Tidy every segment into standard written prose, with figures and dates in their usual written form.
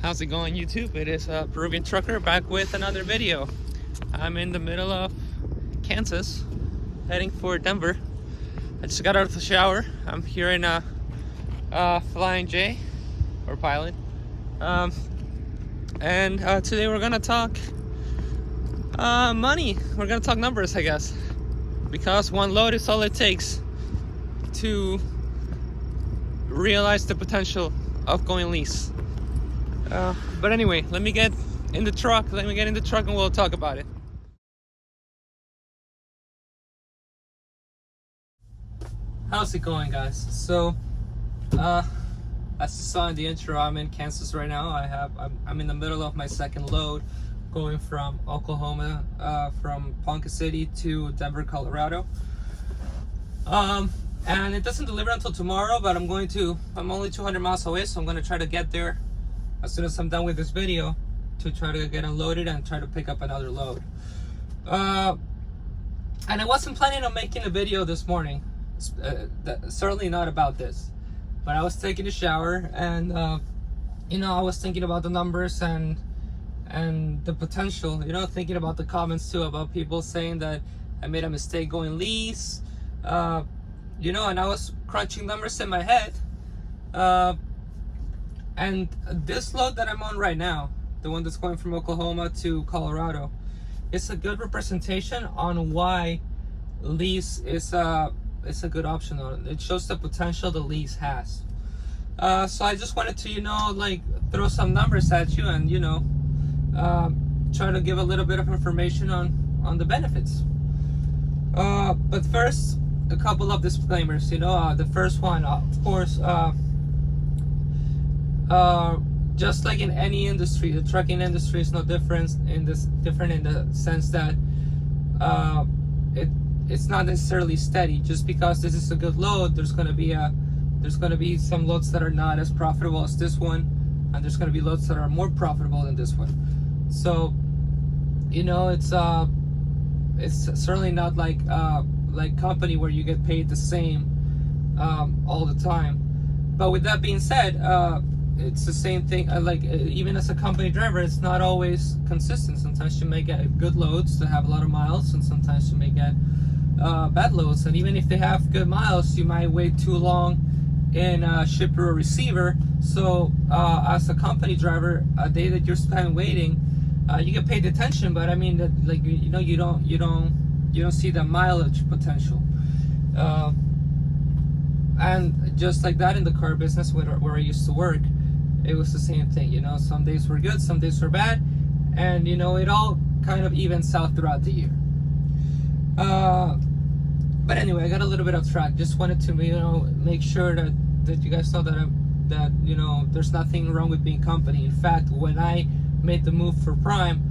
How's it going, YouTube? It is Peruvian Trucker back with another video. I'm in the middle of Kansas, heading for Denver. I just got out of the shower. I'm here in Flying J, or Pilot. And today we're gonna talk money. We're gonna talk numbers, I guess, because one load is all it takes to realize the potential of going lease. But anyway, let me get in the truck. And we'll talk about it. How's it going, guys? So, as you saw in the intro, I'm in Kansas right now. I'm in the middle of my second load, going from Oklahoma, from Ponca City to Denver, Colorado. And it doesn't deliver until tomorrow, but I'm only 200 miles away, so I'm going to try to get there as soon as I'm done with this video to try to get unloaded and try to pick up another load. And I wasn't planning on making a video this morning, certainly not about this, but I was taking a shower and I was thinking about the numbers and the potential, thinking about the comments too, about people saying that I made a mistake going lease, and I was crunching numbers in my head. And this load that I'm on right now, the one that's going from Oklahoma to Colorado, it's a good representation on why lease is a good option on it. It shows the potential the lease has. So I just wanted to, throw some numbers at you and, try to give a little bit of information on the benefits. But first, a couple of disclaimers. The first one, of course, just like in any industry, the trucking industry is no different in the sense that it's not necessarily steady. Just because this is a good load, there's going to be some loads that are not as profitable as this one, and there's going to be loads that are more profitable than this one. So it's certainly not like company where you get paid the same all the time. But with that being said, it's the same thing. Even as a company driver, it's not always consistent. Sometimes you may get good loads that have a lot of miles, and sometimes you may get bad loads. And even if they have good miles, you might wait too long in shipper or receiver. So as a company driver, a day that you're spent waiting, you get paid attention. But I mean that, you don't see the mileage potential. And just like that in the car business where I used to work, it was the same thing. Some days were good, some days were bad, and it all kind of evens out throughout the year. But anyway, I got a little bit off track. Just wanted to make sure that you guys know that there's nothing wrong with being company. In fact, when I made the move for Prime,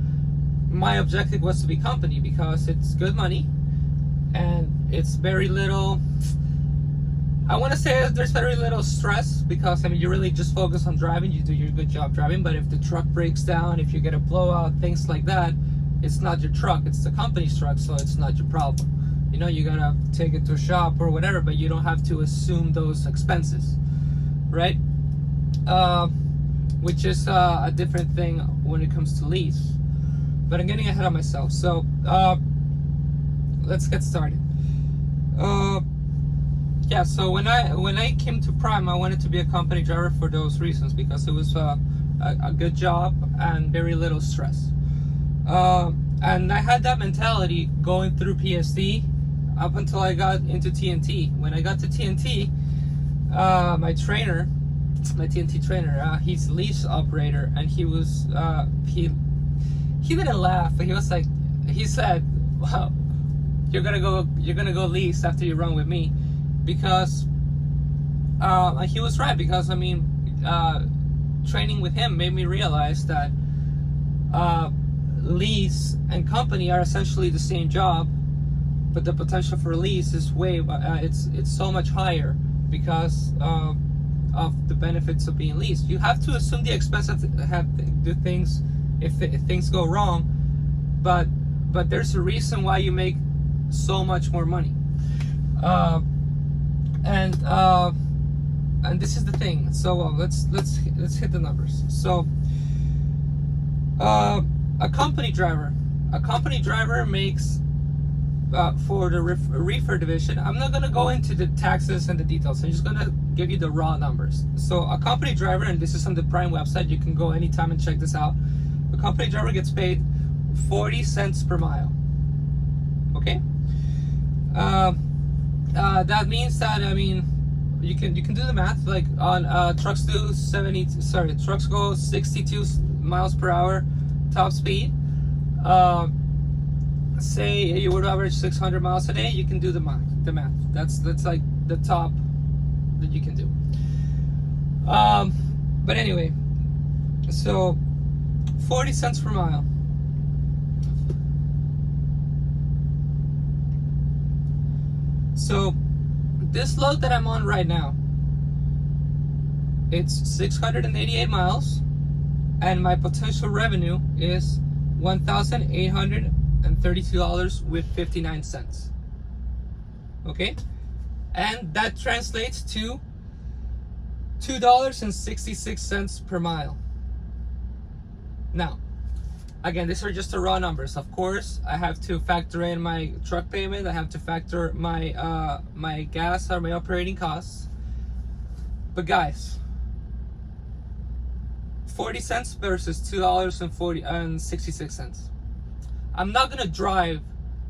my objective was to be company because it's good money and it's very little. I want to say there's very little stress because you really just focus on driving. You do your good job driving, but if the truck breaks down, if you get a blowout, things like that, it's not your truck, it's the company's truck, so it's not your problem. You gotta take it to a shop or whatever, but you don't have to assume those expenses, right? Which is a different thing when it comes to lease. But I'm getting ahead of myself, so let's get started. Yeah, so when I came to Prime, I wanted to be a company driver for those reasons, because it was a good job and very little stress. And I had that mentality going through PSD up until I got into TNT. When I got to TNT, my TNT trainer, he's a lease operator, and he was he didn't laugh, but he said, "Wow, you're gonna go lease after you run with me." Because he was right, because training with him made me realize that lease and company are essentially the same job, but the potential for lease is it's so much higher because of the benefits of being leased. You have to assume the expenses do things if things go wrong, but there's a reason why you make so much more money. And this is the thing. So let's hit the numbers. So A company driver. A company driver makes for the reefer division. I'm not gonna go into the taxes and the details. I'm just gonna give you the raw numbers. So a company driver, and this is on the Prime website, you can go anytime and check this out. A company driver gets paid 40 cents per mile. Okay. That means that, I mean, you can do the math. Like on trucks go 62 miles per hour top speed. Say you would average 600 miles a day, you can do the math. That's like the top that you can do. But anyway, so 40 cents per mile. So this load that I'm on right now, it's 688 miles, and my potential revenue is $1,832.59. Okay, and that translates to $2.66 per mile. Now, again, these are just the raw numbers. Of course, I have to factor in my truck payment. I have to factor my my gas or my operating costs. But guys, 40 cents versus $2.66. I'm not gonna drive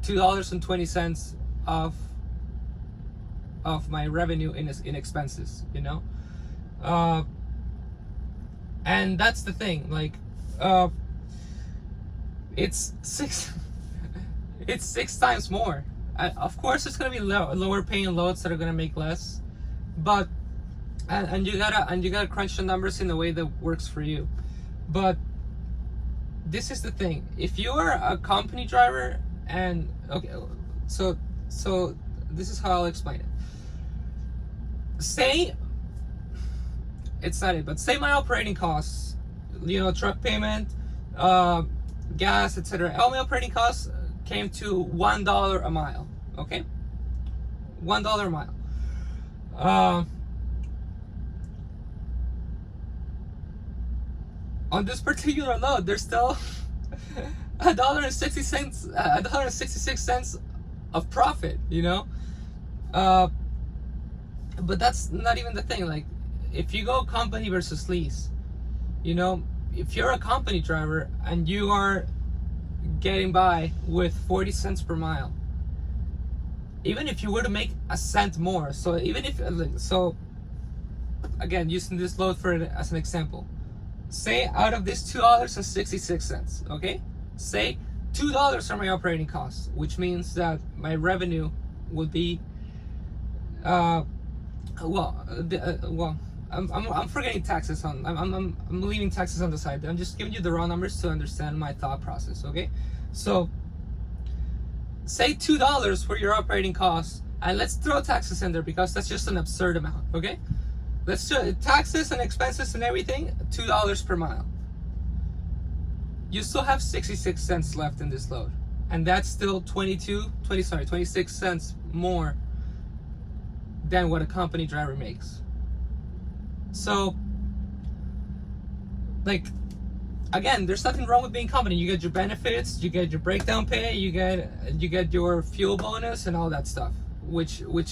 $2.20 of my revenue in expenses, you know. And that's the thing. Like, it's six times more. Of course, it's gonna be lower paying loads that are gonna make less, but and you gotta crunch the numbers in a way that works for you. But this is the thing: if you are a company driver, and okay, so this is how I'll explain it. Say it's not it, but say my operating costs, you know, truck payment, gas, etc. All my operating costs came to $1 a mile. Okay, $1 a mile. On this particular load, there's still $1.66 of profit. You know, but that's not even the thing. Like, if you go company versus lease, you know, if you're a company driver and you are getting by with 40 cents per mile, even if you were to make a cent more, so even if, so again, using this load for as an example, say out of this $2.66, okay, say $2 are my operating costs, which means that my revenue would be I'm forgetting taxes on. I'm leaving taxes on the side. I'm just giving you the raw numbers to understand my thought process. Okay, so say $2 for your operating costs, and let's throw taxes in there because that's just an absurd amount. Okay, let's do taxes and expenses and everything. $2 per mile. You still have 66 cents left in this load, and that's still 26 cents more than what a company driver makes. So, like, again, there's nothing wrong with being company. You get your benefits, you get your breakdown pay, you get your fuel bonus and all that stuff, which were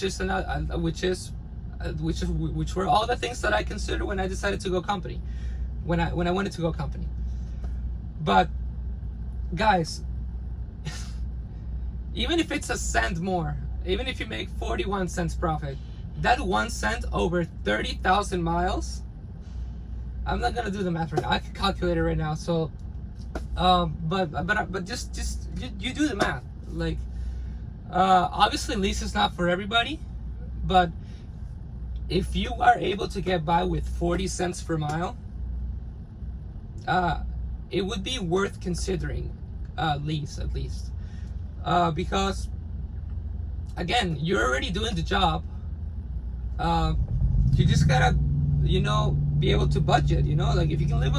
all the things that I considered when I decided to go company, when I wanted to go company. But guys, even if it's a cent more, even if you make 41 cents profit, that 1 cent over 30,000 miles, I'm not gonna do the math right now. I can calculate it right now. So, but just you do the math. Like, obviously, lease is not for everybody, but if you are able to get by with 40 cents per mile, it would be worth considering lease at least, because again, you're already doing the job. You just gotta, you know, be able to budget. You know, like if you can live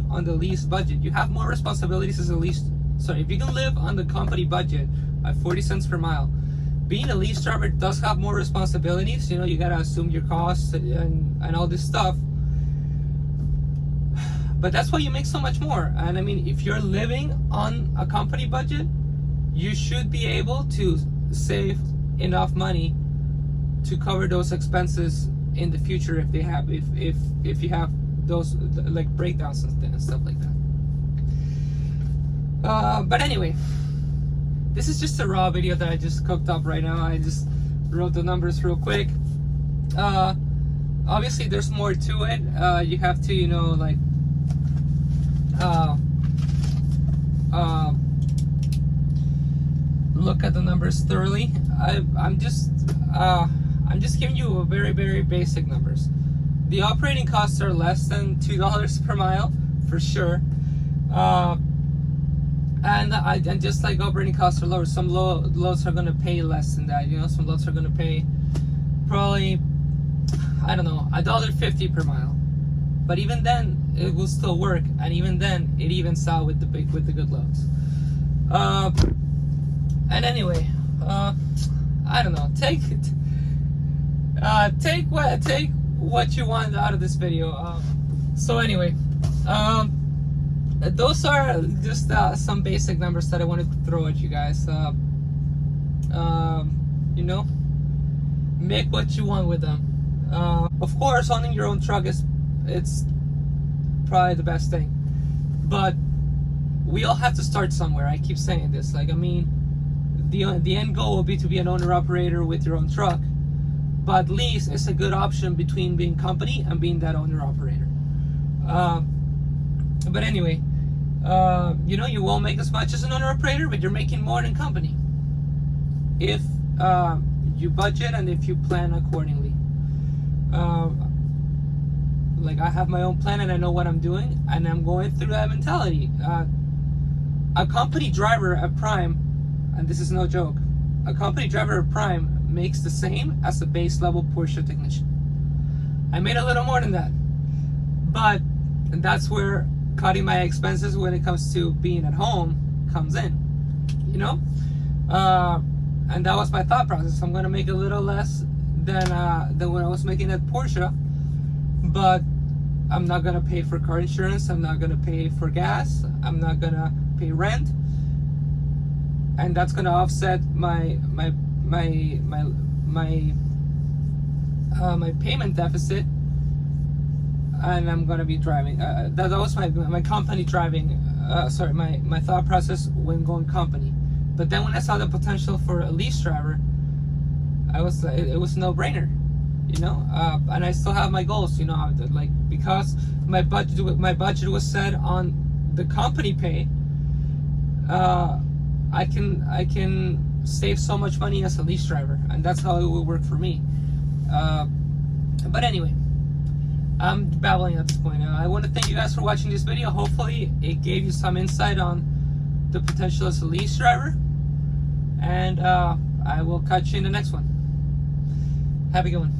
on the lease budget, you have more responsibilities as a lease. Sorry, if you can live on the company budget at 40 cents per mile, being a lease driver does have more responsibilities. You know, you gotta assume your costs and all this stuff. But that's why you make so much more. And I mean, if you're living on a company budget, you should be able to save enough money to cover those expenses in the future if you have those like breakdowns and stuff like that. But anyway, this is just a raw video that I just cooked up right now. I just wrote the numbers real quick. Obviously there's more to it. You have to, you know, like look at the numbers thoroughly. I'm just giving you a very basic numbers. The operating costs are less than $2 per mile for sure, and just like operating costs are lower, some loads are gonna pay less than that. You know, some loads are gonna pay probably, I don't know, $1.50 per mile. But even then, it will still work, and even then, it evens out with the good loads. And anyway, I don't know. Take what you want out of this video. So anyway, those are just some basic numbers that I wanted to throw at you guys. You know, make what you want with them. Of course, owning your own truck it's probably the best thing, but we all have to start somewhere. I keep saying this. Like, I mean, the end goal will be to be an owner-operator with your own truck, but lease is a good option between being company and being that owner-operator. But anyway, you know, you won't make as much as an owner-operator, but you're making more than company if you budget and if you plan accordingly. Like, I have my own plan and I know what I'm doing, and I'm going through that mentality. A company driver at Prime, and this is no joke, a company driver at Prime makes the same as a base level Porsche technician. I made a little more than that, but that's where cutting my expenses when it comes to being at home comes in, you know. And that was my thought process. I'm gonna make a little less than when I was making at Porsche, but I'm not gonna pay for car insurance, I'm not gonna pay for gas, I'm not gonna pay rent, and that's gonna offset my payment deficit, and I'm gonna be driving. That was my company driving. Sorry, my thought process when going company. But then when I saw the potential for a lease driver, it was a no-brainer, you know. And I still have my goals, you know, like, because my budget was set on the company pay. I can save so much money as a lease driver, and that's how it will work for me. But anyway, I'm babbling at this point. I want to thank you guys for watching this video. Hopefully it gave you some insight on the potential as a lease driver, and I will catch you in the next one. Have a good one.